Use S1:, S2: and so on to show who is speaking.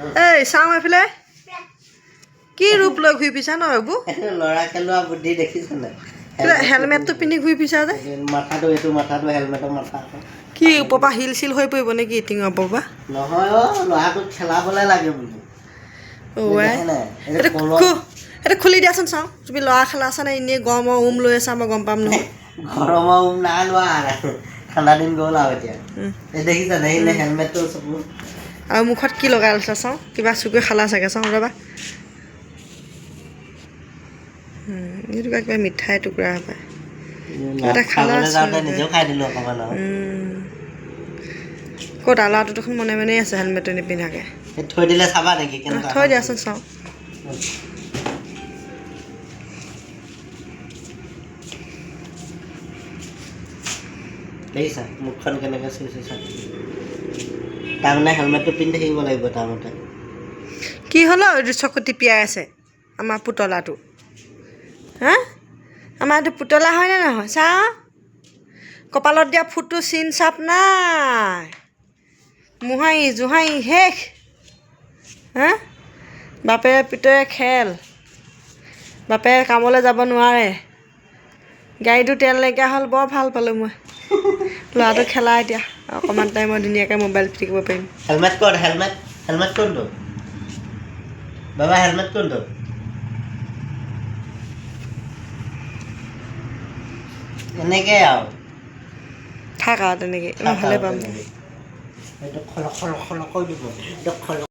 S1: এই চাওঁ এইফালে কি ৰূপ লৈ ঘূৰি পিছা ন বাবু
S2: ল'ৰা খেলোৱা বুদ্ধি দেখিছ নাই
S1: হেলমেটটো পিন্ধি ঘূৰি পিছা যে
S2: মাথাটো এইটো মাথাটো হেলমেটৰ মাথা
S1: কি ওপৰৰ পৰা শিল চিল হৈ পৰিব নেকি টিঙৰ ওপৰৰ পৰা
S2: নহয় ল'ৰাটোক খেলাবলৈ লাগে বুলি
S1: এইটো খুলি দিয়াচোন চাওঁ তুমি ল'ৰা খেলা আছা নে এনেই গৰমৰ লৈ আছা মই গম পাম নহয়
S2: গৰমৰ নাই লোৱা ঠাণ্ডা দিন গ'ল আৰু এতিয়া এই দেখিছা নাই হেলমেটটো চকুৰ
S1: আৰু মুখত কি লগাই লৈছা চাওঁ কিবা চুকৈ খালা চাগে চাওঁ ৰ'বা এইটো কিবা মিঠাই টুকুৰা পায় এটা খালা
S2: নিজেও খাই দিলোঁ অকণমান
S1: ক'ত ল'ৰাটো দেখোন মনে মনে আছে হেলমেটটো নিপিন্ধাকৈ
S2: থৈ দিলে চাবা নেকি
S1: থৈ দিয়াচোন চাওঁ
S2: দেখিছা মুখখন কেনেকৈ চুইছে চাই তাৰমানে হেলমেটটো পিন্ধি থাকিব লাগিব তাৰমতে
S1: কি হ'ল এইটো চকু টিপিয়াই আছে আমাৰ পুতলাটো হা আমাৰ এইটো পুতলা হয়নে নহয় চাওঁ কপালত দিয়া ফুটটো চিন চাপ নাই মোহাৰি জোহাৰি শেষ হা বাপেৰে পিতৰে খেল বাপেৰে কামলৈ যাব নোৱাৰে গাড়ীটো তেল নাইকিয়া হ'ল বৰ ভাল পালোঁ মই ল'ৰাটো খেলা এতিয়া অকণমান টাইমত ধুনীয়াকৈ মোবাইল পিটিকিব পাৰিম
S2: হেলমেট ক'ত হেলমেট হেলমেট কোনটো বাবা হেলমেট কোনটো এনেকৈ আৰু
S1: থাক আৰু তেনেকৈ মই ভালে পাম
S2: এইটো খলক খলক খলক কৰি দিব